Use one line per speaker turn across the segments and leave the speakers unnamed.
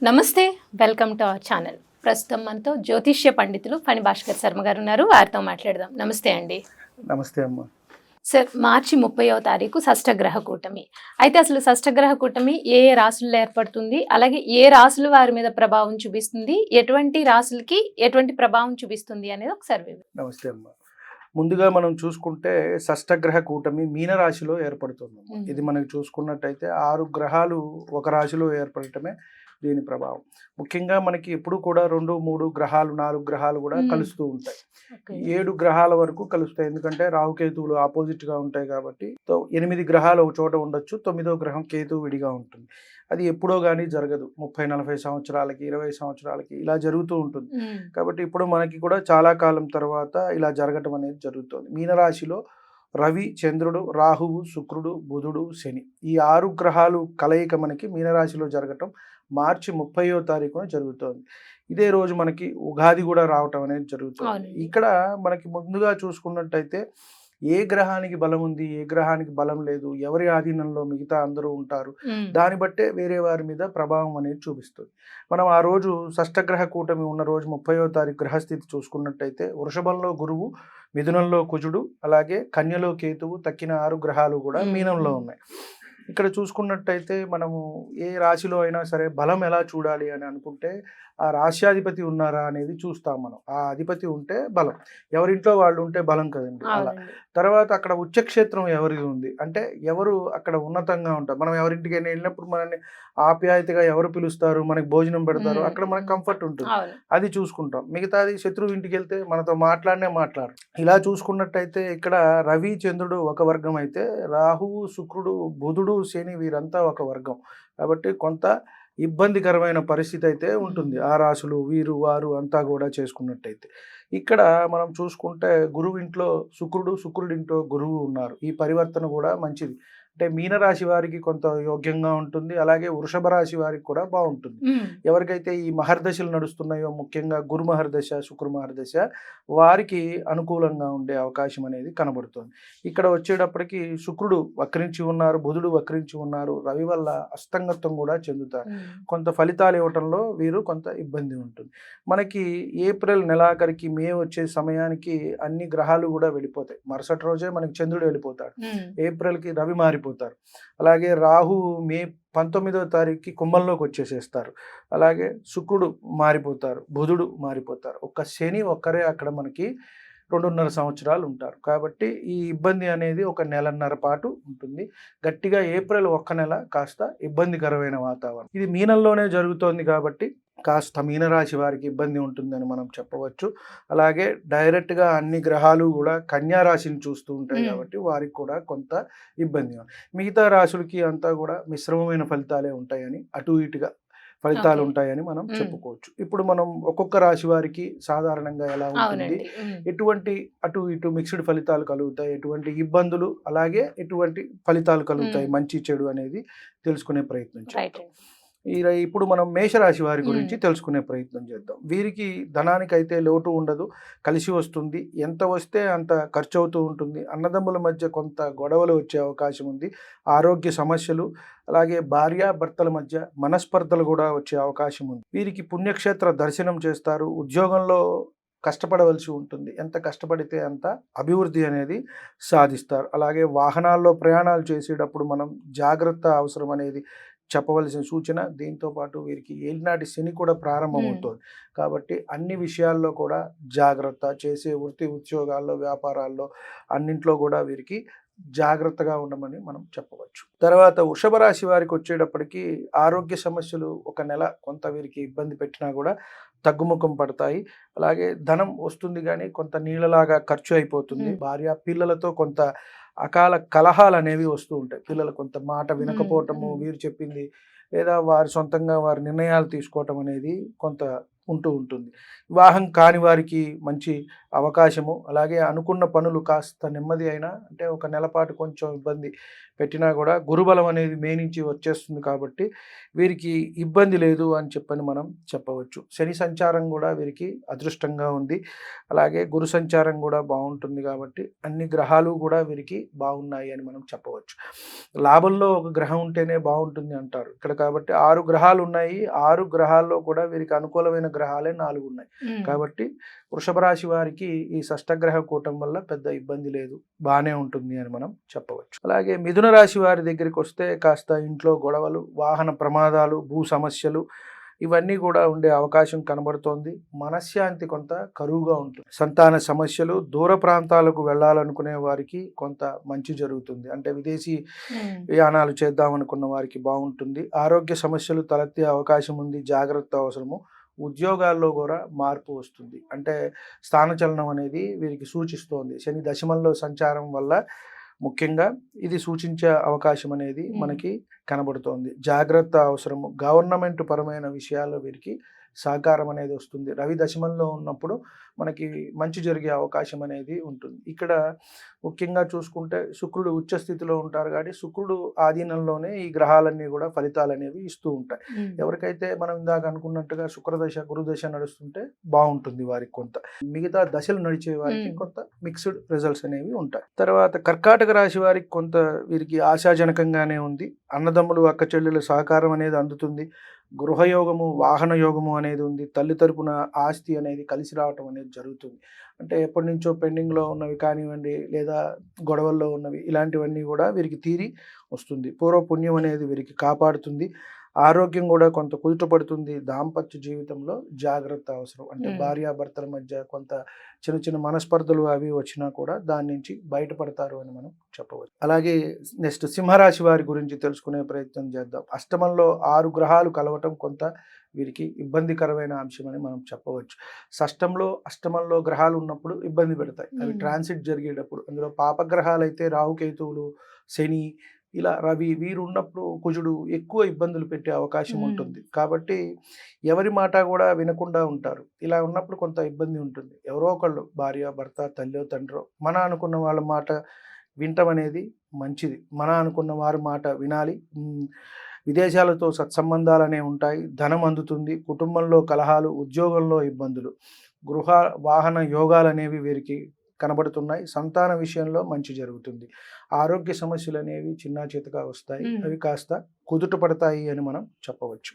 నమస్తే, welcome to our channel. ప్రస్తుతం మనతో జ్యోతిష్య పండితులు ఫణి భాస్కర్ శర్మ గారు ఉన్నారు. వారితో మాట్లాడదాం. నమస్తే అండి.
నమస్తే అమ్మ.
సార్, మార్చి 30వ తారీఖు షష్టగ్రహ కూటమి. అయితే అసలు షష్టగ్రహ కూటమి ఏ ఏ రాశుల్లో ఏర్పడుతుంది, అలాగే ఏ రాశులు వారి మీద ప్రభావం చూపిస్తుంది, ఎటువంటి రాశులకి ఎటువంటి ప్రభావం చూపిస్తుంది అనేది ఒకసారి
నమస్తే అమ్మ. ముందుగా మనం చూసుకుంటే షష్టగ్రహ కూటమి మీనరాశిలో ఏర్పడుతుంది. ఇది మనకి చూసుకున్నట్టయితే 6 గ్రహాలు ఒక రాశిలో ఏర్పడటమే దీని ప్రభావం. ముఖ్యంగా మనకి ఎప్పుడు కూడా 2, 3 గ్రహాలు 4 గ్రహాలు కూడా కలుస్తూ ఉంటాయి. 7 గ్రహాల వరకు కలుస్తాయి. ఎందుకంటే రాహుకేతువులు ఆపోజిట్గా ఉంటాయి కాబట్టి 8 గ్రహాలు ఒక చోట ఉండొచ్చు. 9వ గ్రహం కేతువు విడిగా ఉంటుంది. అది ఎప్పుడో కానీ జరగదు. 30-40 సంవత్సరాలకి 20 సంవత్సరాలకి ఇలా జరుగుతూ ఉంటుంది. కాబట్టి ఇప్పుడు మనకి కూడా చాలా కాలం తర్వాత ఇలా జరగటం అనేది జరుగుతుంది. మీనరాశిలో రవి, చంద్రుడు, రాహువు, శుక్రుడు, బుధుడు, శని ఈ 6 గ్రహాలు కలయిక మనకి మీనరాశిలో జరగటం మార్చి 30వ తారీఖున జరుగుతోంది. ఇదే రోజు మనకి ఉగాది కూడా రావటం అనేది జరుగుతుంది. ఇక్కడ మనకి ముందుగా చూసుకున్నట్టయితే ఏ గ్రహానికి బలం ఉంది, ఏ గ్రహానికి బలం లేదు, ఎవరి ఆధీనంలో మిగతా అందరూ ఉంటారు, దాన్ని బట్టే వేరే వారి మీద ప్రభావం అనేది చూపిస్తుంది. మనం ఆ రోజు షష్టగ్రహ కూటమి ఉన్న రోజు 30వ తారీఖు గ్రహస్థితి చూసుకున్నట్టయితే వృషభంలో గురువు, మిథునంలో కుజుడు, అలాగే కన్యలో కేతువు, తక్కిన 6 గ్రహాలు కూడా మీనంలో ఉన్నాయి. ఇక్కడ చూసుకున్నట్టయితే మనము ఏ రాశిలో అయినా సరే బలం ఎలా చూడాలి అని అనుకుంటే ఆ రాశ్యాధిపతి ఉన్నారా అనేది చూస్తాం మనం. ఆ అధిపతి ఉంటే బలం, ఎవరింట్లో వాళ్ళు ఉంటే బలం కదండి. అలా తర్వాత అక్కడ ఉచ్చక్షేత్రం ఎవరిది ఉంది అంటే ఎవరు అక్కడ ఉన్నతంగా ఉంటారు. మనం ఎవరింటికైనా వెళ్ళినప్పుడు మనల్ని ఆప్యాయతగా ఎవరు పిలుస్తారు, మనకి భోజనం పెడతారు, అక్కడ మనకు కంఫర్ట్ ఉంటుంది, అది చూసుకుంటాం. మిగతాది శత్రువు ఇంటికి వెళ్తే మనతో మాట్లాడరు. ఇలా చూసుకున్నట్టయితే ఇక్కడ రవి, చంద్రుడు ఒక వర్గం అయితే రాహువు, శుక్రుడు, బుధుడు, శని వీరంతా ఒక వర్గం. కాబట్టి కొంత ఇబ్బందికరమైన పరిస్థితి అయితే ఉంటుంది. ఆ రాశులు వీరు వారు అంతా కూడా చేసుకున్నట్టయితే. ఇక్కడ మనం చూసుకుంటే గురువు ఇంట్లో శుక్రుడు, శుక్రుడింట్లో గురువు ఉన్నారు. ఈ పరివర్తన కూడా మంచిది. అంటే మీనరాశి వారికి కొంత యోగ్యంగా ఉంటుంది, అలాగే వృషభ రాశి వారికి కూడా బాగుంటుంది. ఎవరికైతే ఈ మహర్దశలు నడుస్తున్నాయో, ముఖ్యంగా గురు మహర్దశ, శుక్ర మహర్దశ, వారికి అనుకూలంగా ఉండే అవకాశం అనేది కనబడుతుంది. ఇక్కడ వచ్చేటప్పటికి శుక్రుడు వక్రించి ఉన్నారు, బుధుడు వక్రించి ఉన్నారు, రవి వల్ల అస్తంగత్వం కూడా చెందుతారు. కొంత ఫలితాలు ఇవ్వటంలో వీరు కొంత ఇబ్బంది ఉంటుంది. మనకి ఏప్రిల్ నెలాఖరికి మే వచ్చే సమయానికి అన్ని గ్రహాలు కూడా వెళ్ళిపోతాయి. మరుసటి రోజే మనకి చంద్రుడు వెళ్ళిపోతాడు. ఏప్రిల్కి రవి మారిపోతారు. అలాగే రాహు మే 19వ తారీఖుకి కుంభంలోకి వచ్చేసేస్తారు. అలాగే శుక్రుడు మారిపోతారు, బుధుడు మారిపోతారు. ఒక్క శని ఒక్కరే అక్కడ మనకి 2.5 సంవత్సరాలు ఉంటారు. కాబట్టి ఈ ఇబ్బంది అనేది ఒక నెలన్నర పాటు ఉంటుంది. గట్టిగా ఏప్రిల్ 1 నెల కాస్త ఇబ్బందికరమైన వాతావరణం. ఇది మీనంలోనే జరుగుతోంది కాబట్టి కాస్త మీనరాశి వారికి ఇబ్బంది ఉంటుందని మనం చెప్పవచ్చు. అలాగే డైరెక్ట్గా అన్ని గ్రహాలు కూడా కన్యా రాశిని చూస్తూ ఉంటాయి కాబట్టి వారికి కూడా కొంత ఇబ్బంది. మిగతా రాశులకి అంతా కూడా మిశ్రమమైన ఫలితాలే ఉంటాయని, అటు ఇటుగా ఫలితాలు ఉంటాయని మనం చెప్పుకోవచ్చు. ఇప్పుడు మనం ఒక్కొక్క రాశి వారికి సాధారణంగా ఎలా ఉంటుంది, ఎటువంటి అటు ఇటు మిక్స్డ్ ఫలితాలు కలుగుతాయి, ఎటువంటి ఇబ్బందులు, అలాగే ఎటువంటి ఫలితాలు కలుగుతాయి, మంచి చెడు అనేది తెలుసుకునే ప్రయత్నం చేద్దాం. ఇప్పుడు మనం మేషరాశి వారి గురించి తెలుసుకునే ప్రయత్నం చేద్దాం. వీరికి ధనానికైతే లోటు ఉండదు, కలిసి వస్తుంది. ఎంత వస్తే అంత ఖర్చు అవుతూ ఉంటుంది. అన్నదమ్ముల మధ్య కొంత గొడవలు వచ్చే అవకాశం ఉంది. ఆరోగ్య సమస్యలు, అలాగే భార్యాభర్తల మధ్య మనస్పర్ధలు కూడా వచ్చే అవకాశం ఉంది. వీరికి పుణ్యక్షేత్ర దర్శనం చేస్తారు. ఉద్యోగంలో కష్టపడవలసి ఉంటుంది. ఎంత కష్టపడితే అంత అభివృద్ధి అనేది సాధిస్తారు. అలాగే వాహనాల్లో ప్రయాణాలు చేసేటప్పుడు మనం జాగ్రత్త అవసరం అనేది చెప్పవలసిన సూచన. దీంతో పాటు వీరికి ఏలినాటి శని కూడా ప్రారంభమవుతుంది కాబట్టి అన్ని విషయాల్లో కూడా జాగ్రత్త, చేసే వృత్తి ఉద్యోగాల్లో, వ్యాపారాల్లో అన్నింట్లో కూడా వీరికి జాగ్రత్తగా ఉండమని మనం చెప్పవచ్చు. తర్వాత వృషభ రాశి వారికి వచ్చేటప్పటికి ఆరోగ్య సమస్యలు ఒక నెల కొంత వీరికి ఇబ్బంది పెట్టినా కూడా తగ్గుముఖం పడతాయి. అలాగే ధనం వస్తుంది కానీ కొంత నీళ్ళలాగా ఖర్చు అయిపోతుంది. భార్య పిల్లలతో కొంత అకాల కలహాలు అనేవి వస్తూ ఉంటాయి. పిల్లలు కొంత మాట వినకపోవటము, వీరు చెప్పింది లేదా వారి సొంతంగా వారి నిర్ణయాలు తీసుకోవటం అనేది కొంత ఉంటూ ఉంటుంది. వివాహం కాని వారికి మంచి అవకాశము, అలాగే అనుకున్న పనులు కాస్త నెమ్మది అయినా, అంటే ఒక నెల పాటు కొంచెం ఇబ్బంది పెట్టినా కూడా గురుబలం అనేది మే నుంచి వచ్చేస్తుంది కాబట్టి వీరికి ఇబ్బంది లేదు అని చెప్పని మనం చెప్పవచ్చు. శని సంచారం కూడా వీరికి అదృష్టంగా ఉంది, అలాగే గురు సంచారం కూడా బాగుంటుంది కాబట్టి అన్ని గ్రహాలు కూడా వీరికి బాగున్నాయి అని మనం చెప్పవచ్చు. లాభంలో ఒక గ్రహం ఉంటేనే బాగుంటుంది అంటారు ఇక్కడ, కాబట్టి 6 గ్రహాలు ఉన్నాయి. 6 గ్రహాల్లో కూడా వీరికి అనుకూలమైన గ్రహాలే 4 ఉన్నాయి. కాబట్టి వృషభ రాశి వారికి ఈ షష్టగ్రహ కూటం వల్ల పెద్ద ఇబ్బంది లేదు, బాగానే ఉంటుంది అని మనం చెప్పవచ్చు. అలాగే మిథున రాశి వారి దగ్గరికి వస్తే కాస్త ఇంట్లో గొడవలు, వాహన ప్రమాదాలు, భూ సమస్యలు ఇవన్నీ కూడా ఉండే అవకాశం కనబడుతోంది. మనశ్శాంతి కొంత కరువుగా ఉంటుంది. సంతాన సమస్యలు, దూర ప్రాంతాలకు వెళ్ళాలనుకునే వారికి కొంత మంచి జరుగుతుంది, అంటే విదేశీ ప్రయాణాలు చేద్దాం అనుకున్న వారికి బాగుంటుంది. ఆరోగ్య సమస్యలు తలెత్తే అవకాశం ఉంది, జాగ్రత్త అవసరము. ఉద్యోగాల్లో కూడా మార్పు వస్తుంది, అంటే స్థానచలనం అనేది వీరికి సూచిస్తోంది. శని దశమంలో సంచారం వల్ల ముఖ్యంగా ఇది సూచించే అవకాశం అనేది మనకి కనబడుతోంది. జాగ్రత్త అవసరము. గవర్నమెంట్ పరమైన విషయాల్లో వీరికి సహకారం అనేది వస్తుంది. రవి దశమంలో ఉన్నప్పుడు మనకి మంచి జరిగే అవకాశం అనేది ఉంటుంది. ఇక్కడ ముఖ్యంగా చూసుకుంటే శుక్రుడు ఉచ్చ స్థితిలో ఉంటారు కాబట్టి శుక్రుడు ఆధీనంలోనే ఈ గ్రహాలన్నీ కూడా ఫలితాలు అనేవి ఇస్తూ ఉంటాయి. ఎవరికైతే మనం ఇందాక అనుకున్నట్టుగా శుక్రదశ గురుదశ నడుస్తుంటే బాగుంటుంది వారికి కొంత, మిగతా దశలు నడిచే వారికి కొంత మిక్స్డ్ రిజల్ట్స్ అనేవి ఉంటాయి. తర్వాత కర్కాటక రాశి వారికి కొంత వీరికి ఆశాజనకంగానే ఉంది. అన్నదమ్ములు అక్క చెల్లెల సహకారం అనేది అందుతుంది. గృహయోగము, వాహన యోగము అనేది ఉంది. తల్లి తరపున ఆస్తి అనేది కలిసి రావటం అనేది జరుగుతుంది. అంటే ఎప్పటి నుంచో పెండింగ్లో ఉన్నవి కానివ్వండి, లేదా గొడవల్లో ఉన్నవి, ఇలాంటివన్నీ కూడా వీరికి తీరి వస్తుంది. పూర్వపుణ్యం అనేది వీరికి కాపాడుతుంది. ఆరోగ్యం కూడా కొంత కుదుటపడుతుంది. దాంపత్య జీవితంలో జాగ్రత్త అవసరం, అంటే భార్యాభర్తల మధ్య కొంత చిన్న చిన్న మనస్పర్ధలు అవి వచ్చినా కూడా దాని నుంచి బయటపడతారు అని మనం చెప్పవచ్చు. అలాగే నెక్స్ట్ సింహరాశి వారి గురించి తెలుసుకునే ప్రయత్నం చేద్దాం. అష్టమంలో 6 గ్రహాలు కలవటం కొంత వీరికి ఇబ్బందికరమైన అంశం అని మనం చెప్పవచ్చు. షష్టంలో అష్టమంలో గ్రహాలు ఉన్నప్పుడు ఇబ్బంది పెడతాయి, అవి ట్రాన్సిట్ జరిగేటప్పుడు. అందులో పాపగ్రహాలు అయితే రాహుకేతువులు, శని, ఇలా రవి, వీరు ఉన్నప్పుడు కుజుడు ఎక్కువ ఇబ్బందులు పెట్టే అవకాశం ఉంటుంది. కాబట్టి ఎవరి మాట కూడా వినకుండా ఉంటారు. ఇలా ఉన్నప్పుడు కొంత ఇబ్బంది ఉంటుంది. ఎవరో ఒకళ్ళు, భార్య భర్త, తల్లి తండ్రో, మన అనుకున్న వాళ్ళ మాట వినటం అనేది మంచిది. మన అనుకున్న వారి మాట వినాలి. విదేశాలతో సత్సంబంధాలు అనేవి ఉంటాయి, ధనం అందుతుంది. కుటుంబంలో కలహాలు, ఉద్యోగంలో ఇబ్బందులు, గృహ వాహన యోగాలు అనేవి వీరికి కనబడుతున్నాయి. సంతాన విషయంలో మంచి జరుగుతుంది. ఆరోగ్య సమస్యలు అనేవి చిన్నా చితకా వస్తాయి, అవి కాస్త కుదుట పడతాయి అని మనం చెప్పవచ్చు.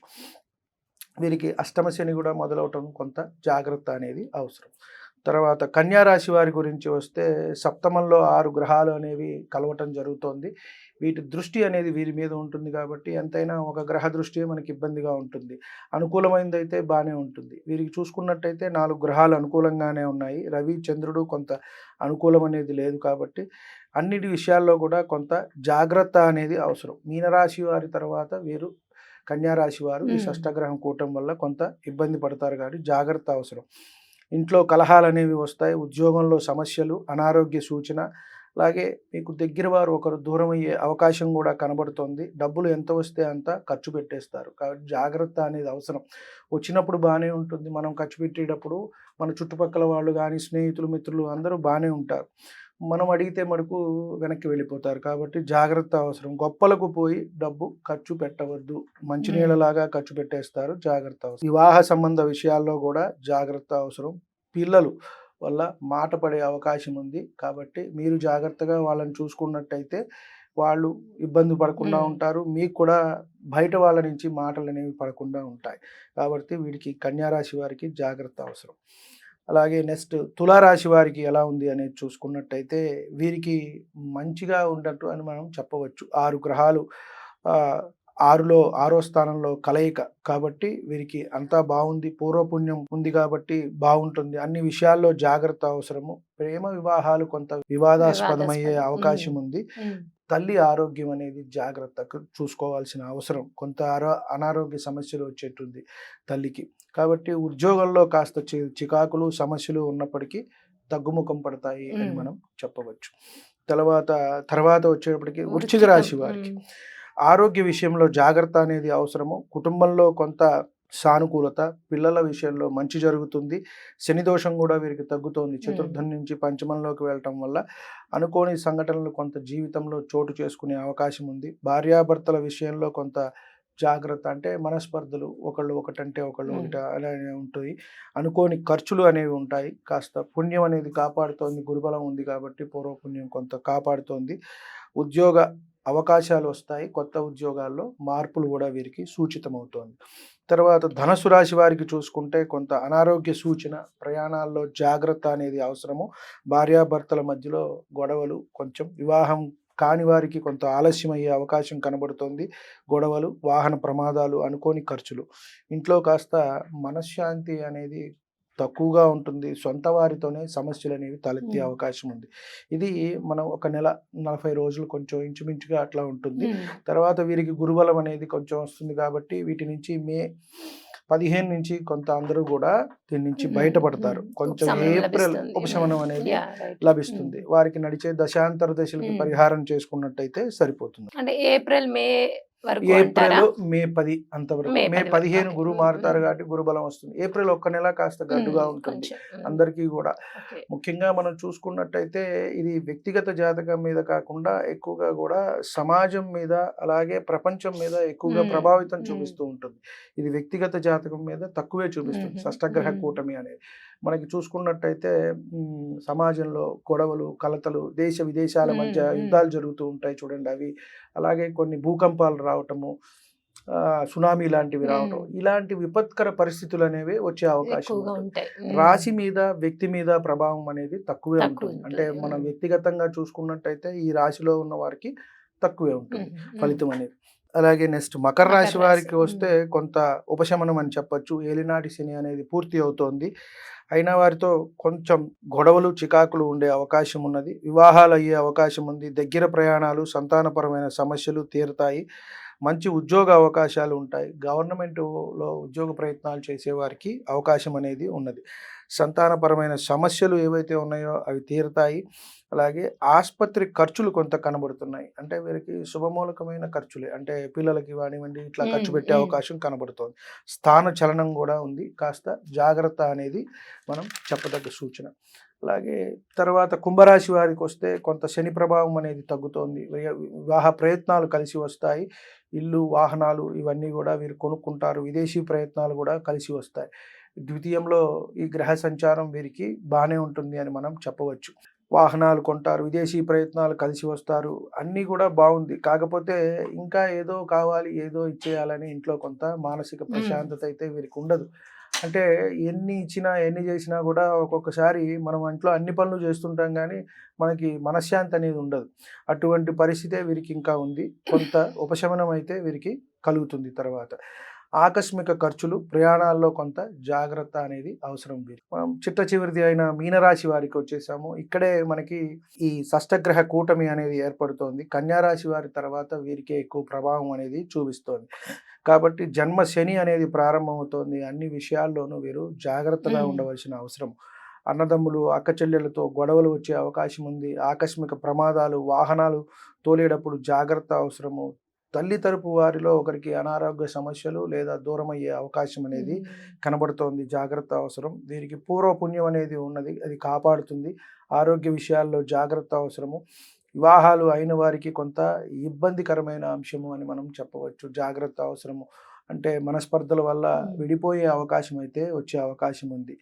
వీరికి అష్టమ శని కూడా మొదలవటం కొంత జాగ్రత్త అనేది అవసరం. తర్వాత కన్యా రాశి వారి గురించి వస్తే సప్తమంలో 6 గ్రహాలు అనేవి కలవటం జరుగుతోంది. వీటి దృష్టి అనేది వీరి మీద ఉంటుంది కాబట్టి ఎంతైనా ఒక గ్రహ దృష్టి మనకి ఇబ్బందిగా ఉంటుంది. అనుకూలమైనది అయితే బాగానే ఉంటుంది. వీరికి చూసుకున్నట్టయితే 4 గ్రహాలు అనుకూలంగానే ఉన్నాయి. రవి చంద్రుడు కొంత అనుకూలం అనేది లేదు కాబట్టి అన్నిటి విషయాల్లో కూడా కొంత జాగ్రత్త అనేది అవసరం. మీనరాశి వారి తర్వాత వీరు కన్యా రాశి వారు ఈ షష్టగ్రహం కూటం వల్ల కొంత ఇబ్బంది పడతారు కాబట్టి జాగ్రత్త అవసరం. ఇంట్లో కలహాలు అనేవి వస్తాయి, ఉద్యోగంలో సమస్యలు, అనారోగ్య సూచన, అలాగే మీకు దగ్గర వారు ఒకరు దూరం అయ్యే అవకాశం కూడా కనబడుతోంది. డబ్బులు ఎంత వస్తే అంత ఖర్చు పెట్టేస్తారు కాబట్టి జాగ్రత్త అనేది అవసరం. వచ్చినప్పుడు బాగానే ఉంటుంది, మనం ఖర్చు పెట్టేటప్పుడు మన చుట్టుపక్కల వాళ్ళు కానీ, స్నేహితులు, మిత్రులు అందరూ బాగానే ఉంటారు. మనం అడిగితే మటుకు వెనక్కి వెళ్ళిపోతారు కాబట్టి జాగ్రత్త అవసరం. గొప్పలకు పోయి డబ్బు ఖర్చు పెట్టవద్దు, మంచినీళ్ళలాగా ఖర్చు పెట్టేస్తారు, జాగ్రత్త అవసరం. వివాహ సంబంధ విషయాల్లో కూడా జాగ్రత్త అవసరం. పిల్లలు వల్ల మాట పడే అవకాశం ఉంది కాబట్టి మీరు జాగ్రత్తగా వాళ్ళని చూసుకున్నట్టయితే వాళ్ళు ఇబ్బంది పడకుండా ఉంటారు, మీకు కూడా బయట వాళ్ళ నుంచి మాటలు అనేవి పడకుండా ఉంటాయి. కాబట్టి వీడికి కన్యారాశి వారికి జాగ్రత్త అవసరం. అలాగే నెక్స్ట్ తులారాశి వారికి ఎలా ఉంది అనేది చూసుకున్నట్టయితే వీరికి మంచిగా ఉన్నట్టు అని మనం చెప్పవచ్చు. 6 గ్రహాలు 6లో 6వ స్థానంలో కలయిక కాబట్టి వీరికి అంతా బాగుంది. పూర్వపుణ్యం ఉంది కాబట్టి బాగుంటుంది. అన్ని విషయాల్లో జాగ్రత్త అవసరము. ప్రేమ వివాహాలు కొంత వివాదాస్పదమయ్యే అవకాశం ఉంది. తల్లి ఆరోగ్యం అనేది జాగ్రత్తగా చూసుకోవాల్సిన అవసరం. కొంత అనారోగ్య సమస్యలు వచ్చేటుంది తల్లికి. కాబట్టి ఉద్యోగంలో కాస్త చికాకులు, సమస్యలు ఉన్నప్పటికీ తగ్గుముఖం పడతాయి అని మనం చెప్పవచ్చు. తర్వాత వచ్చేటప్పటికి వృశ్చిక రాశి వారికి ఆరోగ్య విషయంలో జాగ్రత్త అనేది అవసరము. కుటుంబంలో కొంత సానుకూలత, పిల్లల విషయంలో మంచి జరుగుతుంది. శని దోషం కూడా వీరికి తగ్గుతోంది. చతుర్థం నుంచి పంచమంలోకి వెళ్ళటం వల్ల అనుకోని సంఘటనలు కొంత జీవితంలో చోటు చేసుకునే అవకాశం ఉంది. భార్యాభర్తల విషయంలో కొంత జాగ్రత్త, అంటే మనస్పర్ధలు, ఒకళ్ళు ఒకటంటే ఒకళ్ళు ఒకటి అలానే ఉంటుంది. అనుకోని ఖర్చులు అనేవి ఉంటాయి. కాస్త పుణ్యం అనేది కాపాడుతోంది. గురుబలం ఉంది కాబట్టి పూర్వపుణ్యం కొంత కాపాడుతోంది. ఉద్యోగ అవకాశాలు వస్తాయి. కొత్త ఉద్యోగాల్లో మార్పులు కూడా వీరికి సూచితమవుతోంది. తర్వాత ధనుసు రాశి వారికి చూసుకుంటే కొంత అనారోగ్య సూచన, ప్రయాణాల్లో జాగ్రత్త అనేది అవసరము. భార్యాభర్తల మధ్యలో గొడవలు, కొంచెం వివాహం కాని వారికి కొంత ఆలస్యం అయ్యే అవకాశం కనబడుతోంది. గొడవలు, వాహన ప్రమాదాలు, అనుకోని ఖర్చులు. ఇంట్లో కాస్త మనశ్శాంతి అనేది తక్కువగా ఉంటుంది. సొంత వారితోనే సమస్యలు అనేవి తలెత్తే అవకాశం ఉంది. ఇది మనం ఒక నెల 40 రోజులు కొంచెం ఇంచుమించుగా అట్లా ఉంటుంది. తర్వాత వీరికి గురుబలం అనేది కొంచెం వస్తుంది కాబట్టి వీటి నుంచి మే 15 నుంచి కొంత అందరూ కూడా దీని నుంచి బయటపడతారు. కొంచెం ఏప్రిల్ ఉపశమనం అనేది లభిస్తుంది. వారికి నడిచే దశాంతర దశలకి పరిహారం చేసుకున్నట్టయితే సరిపోతుంది.
అంటే ఏప్రిల్ మే
ఏప్రిల్ మే 10 అంతవరకు. మే 15 గురువు మారుతారు కాబట్టి గురుబలం వస్తుంది. ఏప్రిల్ ఒక్క నెల కాస్త గడ్డుగా ఉంటుంది అందరికీ కూడా. ముఖ్యంగా మనం చూసుకున్నట్టయితే ఇది వ్యక్తిగత జాతకం మీద కాకుండా ఎక్కువగా కూడా సమాజం మీద, అలాగే ప్రపంచం మీద ఎక్కువగా ప్రభావితం చూపిస్తూ ఉంటుంది. ఇది వ్యక్తిగత జాతకం మీద తక్కువే చూపిస్తుంది షష్టగ్రహ కూటమి అనేది. మనకి చూసుకున్నట్టయితే సమాజంలో గొడవలు, కలతలు, దేశ విదేశాల మధ్య యుద్ధాలు జరుగుతూ ఉంటాయి చూడండి అవి. అలాగే కొన్ని భూకంపాలు రావటము, సునామీ లాంటివి రావటం, ఇలాంటి విపత్కర పరిస్థితులు అనేవి వచ్చే అవకాశం ఉంటుంది. రాశి మీద, వ్యక్తి మీద ప్రభావం అనేది తక్కువే ఉంటుంది. అంటే మనం వ్యక్తిగతంగా చూసుకున్నట్టయితే ఈ రాశిలో ఉన్న వారికి తక్కువే ఉంటుంది ఫలితం అనేది. అలాగే నెక్స్ట్ మకర రాశి వారికి వస్తే కొంత ఉపశమనం అని చెప్పొచ్చు. ఏలినాటి శని అనేది పూర్తి అవుతోంది. అయినా వారితో కొంచెం గొడవలు, చికాకులు ఉండే అవకాశం ఉన్నది. వివాహాలు అయ్యే అవకాశం ఉంది. దగ్గర ప్రయాణాలు, సంతానపరమైన సమస్యలు తీరుతాయి. మంచి ఉద్యోగ అవకాశాలు ఉంటాయి. గవర్నమెంట్లో ఉద్యోగ ప్రయత్నాలు చేసేవారికి అవకాశం అనేది ఉన్నది. సంతానపరమైన సమస్యలు ఏవైతే ఉన్నాయో అవి తీరుతాయి. అలాగే ఆసుపత్రి ఖర్చులు కొంత కనబడుతున్నాయి. అంటే వీరికి శుభమూలకమైన ఖర్చులే, అంటే పిల్లలకి కానివ్వండి ఇట్లా ఖర్చు పెట్టే అవకాశం కనబడుతోంది. స్థాన చలనం కూడా ఉంది. కాస్త జాగ్రత్త అనేది మనం చెప్పదగ్గ సూచన. అలాగే తర్వాత కుంభరాశి వారికి వస్తే కొంత శని ప్రభావం అనేది తగ్గుతోంది. వివాహ ప్రయత్నాలు కలిసి వస్తాయి. ఇల్లు, వాహనాలు ఇవన్నీ కూడా వీరు కొనుక్కుంటారు. విదేశీ ప్రయత్నాలు కూడా కలిసి వస్తాయి. ద్వితీయంలో ఈ గ్రహ సంచారం వీరికి బాగానే ఉంటుంది అని మనం చెప్పవచ్చు. వాహనాలు కొంటారు, విదేశీ ప్రయత్నాలు కలిసి వస్తారు, అన్నీ కూడా బాగుంది. కాకపోతే ఇంకా ఏదో కావాలి, ఏదో ఇచ్చేయాలని ఇంట్లో కొంత మానసిక ప్రశాంతత అయితే వీరికి ఉండదు. అంటే ఎన్ని ఇచ్చినా, ఎన్ని చేసినా కూడా ఒక్కొక్కసారి మనం ఇంట్లో అన్ని పనులు చేస్తుంటాం కానీ మనకి మనశ్శాంతి అనేది ఉండదు. అటువంటి పరిస్థితే వీరికి ఇంకా ఉంది. కొంత ఉపశమనం అయితే వీరికి కలుగుతుంది. తర్వాత ఆకస్మిక ఖర్చులు, ప్రయాణాల్లో కొంత జాగ్రత్త అనేది అవసరం. వీరికి మనం చిట్ట చివరిది అయిన మీనరాశి వారికి వచ్చేసాము. ఇక్కడే మనకి ఈ షష్టగ్రహ కూటమి అనేది ఏర్పడుతోంది. కన్యారాశి వారి తర్వాత వీరికే ఎక్కువ ప్రభావం అనేది చూపిస్తోంది. కాబట్టి జన్మ శని అనేది ప్రారంభమవుతోంది. అన్ని విషయాల్లోనూ వీరు జాగ్రత్తగా ఉండవలసిన అవసరం. అన్నదమ్ములు, అక్క చెల్లెలతో గొడవలు వచ్చే అవకాశం ఉంది. ఆకస్మిక ప్రమాదాలు, వాహనాలు తోలేటప్పుడు జాగ్రత్త అవసరము. తల్లి తరపు వారిలో ఒకరికి అనారోగ్య సమస్యలు లేదా దూరం అయ్యే అవకాశం అనేది కనబడుతోంది. జాగ్రత్త అవసరం. వీరికి పూర్వపుణ్యం అనేది ఉన్నది, అది కాపాడుతుంది. ఆరోగ్య విషయాల్లో జాగ్రత్త అవసరము. వివాహాలు అయిన వారికి కొంత ఇబ్బందికరమైన అంశము అని మనం చెప్పవచ్చు. జాగ్రత్త అవసరము. అంటే మనస్పర్ధల వల్ల విడిపోయే అవకాశం అయితే వచ్చే అవకాశం ఉంది.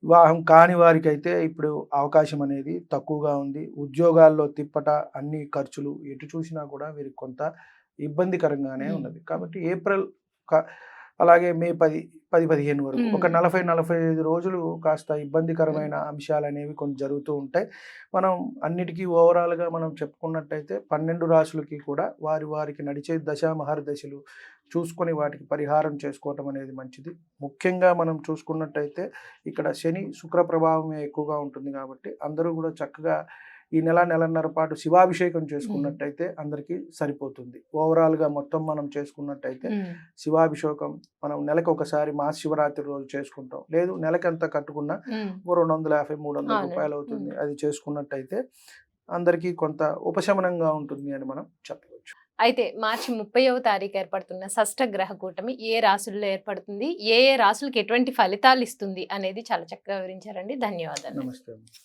వివాహం కాని వారికి అయితే ఇప్పుడు అవకాశం అనేది తక్కువగా ఉంది. ఉద్యోగాల్లో తిప్పట, అన్ని ఖర్చులు, ఎటు చూసినా కూడా వీరికి కొంత ఇబ్బందికరంగానే ఉన్నది. కాబట్టి ఏప్రిల్ అలాగే మే 10-15 వరకు ఒక 40-45 రోజులు కాస్త ఇబ్బందికరమైన అంశాలు అనేవి కొన్ని జరుగుతూ ఉంటాయి. మనం అన్నిటికీ ఓవరాల్గా మనం చెప్పుకున్నట్టయితే 12 రాశులకి కూడా వారికి నడిచే మహర్దశలు చూసుకొని వాటికి పరిహారం చేసుకోవటం అనేది మంచిది. ముఖ్యంగా మనం చూసుకున్నట్టయితే ఇక్కడ శని, శుక్ర ప్రభావమే ఎక్కువగా ఉంటుంది కాబట్టి అందరూ కూడా చక్కగా ఈ నెలన్నర పాటు శివాభిషేకం చేసుకున్నట్టయితే అందరికీ సరిపోతుంది. ఓవరాల్గా మొత్తం మనం చేసుకున్నట్టయితే శివాభిషేకం మనం నెలకు ఒకసారి మహాశివరాత్రి రోజు చేసుకుంటాం. లేదు నెలకంతా కట్టుకున్నా 250-300 రూపాయలు అవుతుంది. అది చేసుకున్నట్టయితే అందరికీ కొంత ఉపశమనంగా ఉంటుంది అని మనం చెప్పవచ్చు.
అయితే మార్చి 30వ తారీఖు ఏర్పడుతున్న షష్టగ్రహ కూటమి ఏ రాశుల్లో ఏర్పడుతుంది, ఏ ఏ రాశులకు ఎటువంటి ఫలితాలు ఇస్తుంది అనేది చాలా చక్కగా వివరించారండి. ధన్యవాదాలు.
నమస్తే.